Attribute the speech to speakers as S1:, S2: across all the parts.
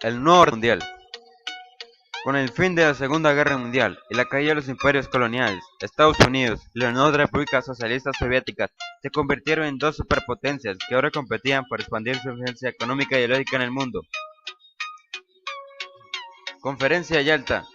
S1: El nuevo orden mundial. Con el fin de la Segunda Guerra Mundial y la caída de los imperios coloniales, Estados Unidos y las nuevas repúblicas socialistas soviéticas se convirtieron en dos superpotencias que ahora competían por expandir su influencia económica y ideológica en el mundo. Conferencia de Yalta.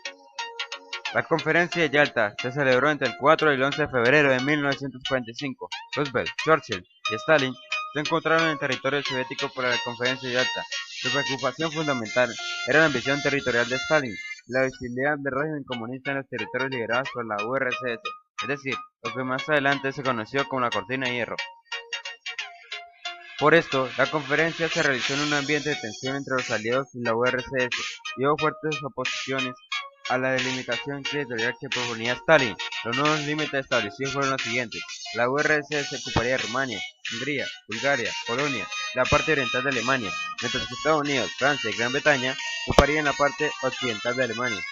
S1: La Conferencia de Yalta se celebró entre el 4 y el 11 de febrero de 1945. Roosevelt, Churchill y Stalin se encontraron en el territorio soviético para la Conferencia de Yalta. Su preocupación fundamental era la ambición territorial de Stalin y la visibilidad del régimen comunista en los territorios liderados por la URSS, es decir, lo que más adelante se conoció como la Cortina de Hierro. Por esto, la conferencia se realizó en un ambiente de tensión entre los aliados y la URSS, y hubo fuertes oposiciones a la delimitación territorial que proponía Stalin. Los nuevos límites establecidos fueron los siguientes: la URSS ocuparía Rumania, Hungría, Bulgaria, Polonia y la parte oriental de Alemania, mientras que Estados Unidos, Francia y Gran Bretaña ocuparían la parte occidental de Alemania.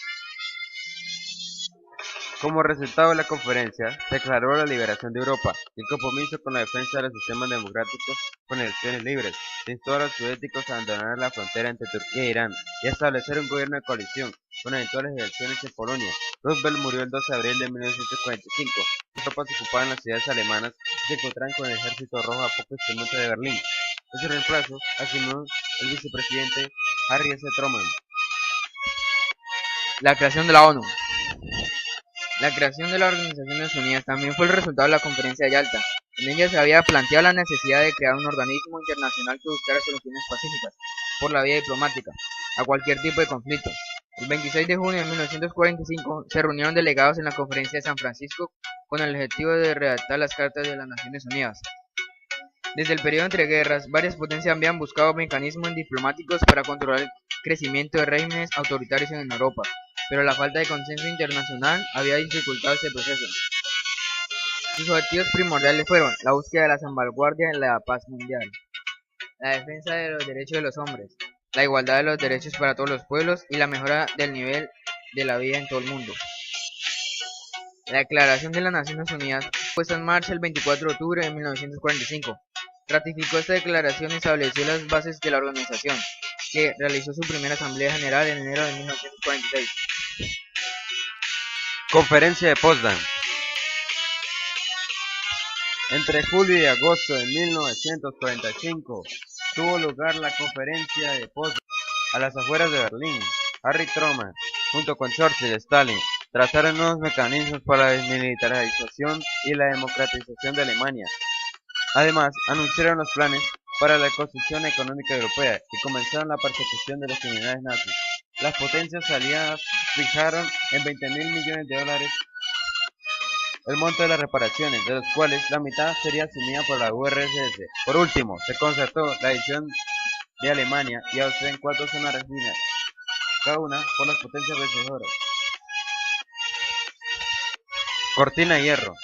S1: Como resultado de la conferencia, se declaró la liberación de Europa y el compromiso con la defensa de los sistemas democráticos con elecciones libres. Se instó a los soviéticos a abandonar la frontera entre Turquía e Irán y a establecer un gobierno de coalición con eventuales elecciones en Polonia. Roosevelt murió el 12 de abril de 1945. Las tropas ocupaban las ciudades alemanas y se encontraban con el ejército rojo a pocos kilómetros de Berlín. En su reemplazo, asumió el vicepresidente Harry S. Truman.
S2: La creación de la ONU. La creación de las Organizaciones Unidas también fue el resultado de la Conferencia de Yalta. En ella se había planteado la necesidad de crear un organismo internacional que buscara soluciones pacíficas, por la vía diplomática, a cualquier tipo de conflicto. El 26 de junio de 1945 se reunieron delegados en la Conferencia de San Francisco con el objetivo de redactar las Cartas de las Naciones Unidas. Desde el periodo entre guerras, varias potencias habían buscado mecanismos diplomáticos para controlar el crecimiento de regímenes autoritarios en Europa, pero la falta de consenso internacional había dificultado este proceso. Sus objetivos primordiales fueron la búsqueda de la salvaguardia de la paz mundial, la defensa de los derechos de los hombres, la igualdad de los derechos para todos los pueblos y la mejora del nivel de la vida en todo el mundo. La Declaración de las Naciones Unidas fue puesta en marcha el 24 de octubre de 1945. Ratificó esta declaración y estableció las bases de la organización, que realizó su primera Asamblea General en enero de 1946.
S1: Conferencia de Potsdam. Entre julio y agosto de 1945 tuvo lugar la Conferencia de Potsdam a las afueras de Berlín. Harry Truman, junto con Churchill y Stalin, trazaron nuevos mecanismos para la desmilitarización y la democratización de Alemania. Además, anunciaron los planes para la construcción económica europea y comenzaron la persecución de los criminales nazis. Las potencias aliadas fijaron en $20.000 millones el monto de las reparaciones, de los cuales la mitad sería asumida por la URSS. Por último, se concertó la división de Alemania y Austria en 4 zonas regionales, cada una por las potencias recesoras. Cortina de Hierro.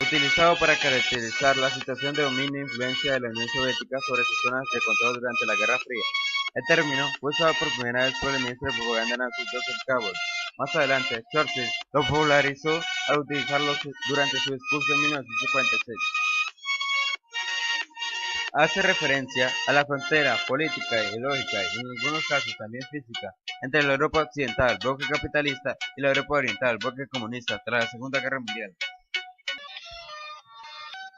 S1: Utilizado para caracterizar la situación de dominio e influencia de la Unión Soviética sobre sus zonas de control durante la Guerra Fría. El término fue usado por primera vez por el ministro de propaganda nazi Joseph Goebbels. Más adelante, Churchill lo popularizó al utilizarlo durante su discurso en 1946. Hace referencia a la frontera política, ideológica y en algunos casos también física entre la Europa occidental, bloque capitalista, y la Europa oriental, bloque comunista, tras la Segunda Guerra Mundial.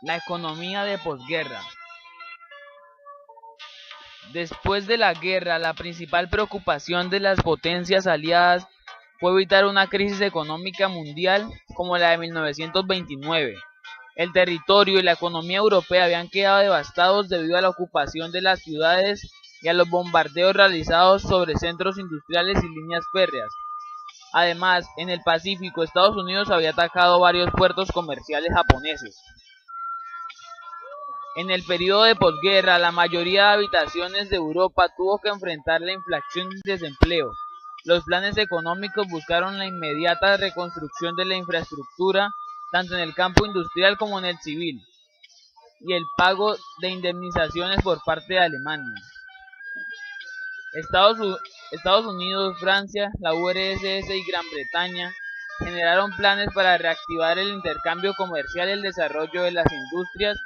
S3: La economía de posguerra. Después de la guerra, la principal preocupación de las potencias aliadas fue evitar una crisis económica mundial como la de 1929. El territorio y la economía europea habían quedado devastados debido a la ocupación de las ciudades y a los bombardeos realizados sobre centros industriales y líneas férreas. Además, en el Pacífico, Estados Unidos había atacado varios puertos comerciales japoneses. En el periodo de posguerra, la mayoría de habitaciones de Europa tuvo que enfrentar la inflación y el desempleo. Los planes económicos buscaron la inmediata reconstrucción de la infraestructura, tanto en el campo industrial como en el civil, y el pago de indemnizaciones por parte de Alemania. Estados Unidos, Francia, la URSS y Gran Bretaña generaron planes para reactivar el intercambio comercial y el desarrollo de las industrias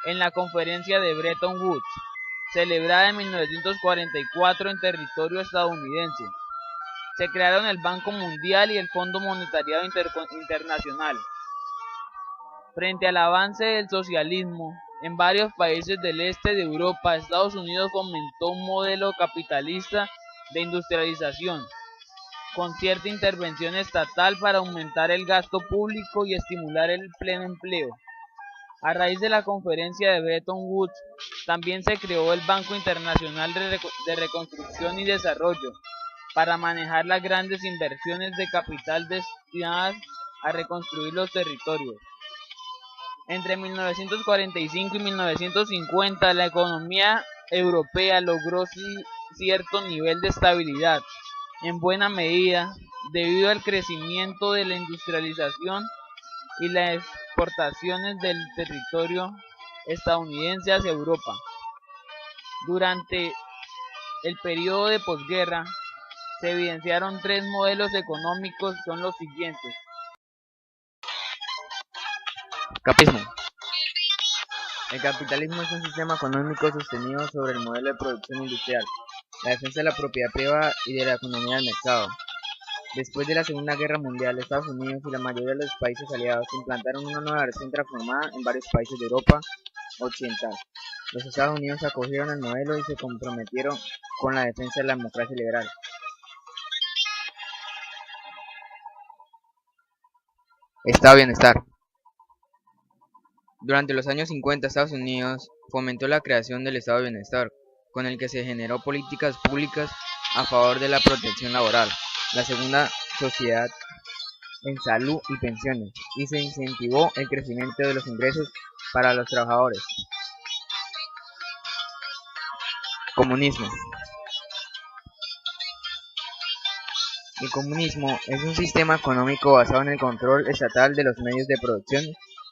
S3: en la conferencia de Bretton Woods. celebrada en 1944 en territorio estadounidense. Se crearon el Banco Mundial y el Fondo Monetario Internacional. Frente al avance del socialismo en varios países del este de Europa, Estados Unidos fomentó un modelo capitalista de industrialización, con cierta intervención estatal para aumentar el gasto público y estimular el pleno empleo. A raíz de la conferencia de Bretton Woods, también se creó el Banco Internacional de Reconstrucción y Desarrollo, para manejar las grandes inversiones de capital destinadas a reconstruir los territorios. Entre 1945 y 1950, la economía europea logró cierto nivel de estabilidad, en buena medida debido al crecimiento de la industrialización y las exportaciones del territorio estadounidense hacia Europa. Durante el periodo de posguerra, se evidenciaron tres modelos económicos, son los siguientes.
S2: Capismo. El capitalismo es un sistema económico sostenido sobre el modelo de producción industrial, la defensa de la propiedad privada y de la economía del mercado. Después de la Segunda Guerra Mundial, Estados Unidos y la mayoría de los países aliados implantaron una nueva versión transformada en varios países de Europa Occidental. Los Estados Unidos acogieron el modelo y se comprometieron con la defensa de la democracia liberal. Estado de bienestar. Durante los años 50, Estados Unidos fomentó la creación del Estado de Bienestar, con el que se generó políticas públicas a favor de la protección laboral, la segunda sociedad en salud y pensiones, y se incentivó el crecimiento de los ingresos para los trabajadores. Comunismo. El comunismo es un sistema económico basado en el control estatal de los medios de producción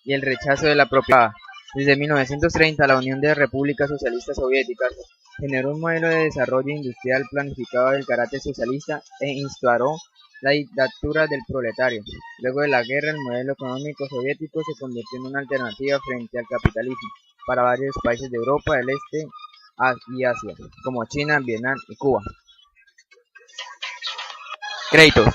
S2: y el rechazo de la propiedad. Desde 1930, la Unión de Repúblicas Socialistas Soviéticas generó un modelo de desarrollo industrial planificado del carácter socialista e instauró la dictadura del proletario. Luego de la guerra, el modelo económico soviético se convirtió en una alternativa frente al capitalismo para varios países de Europa del Este y Asia, como China, Vietnam y Cuba. Créditos.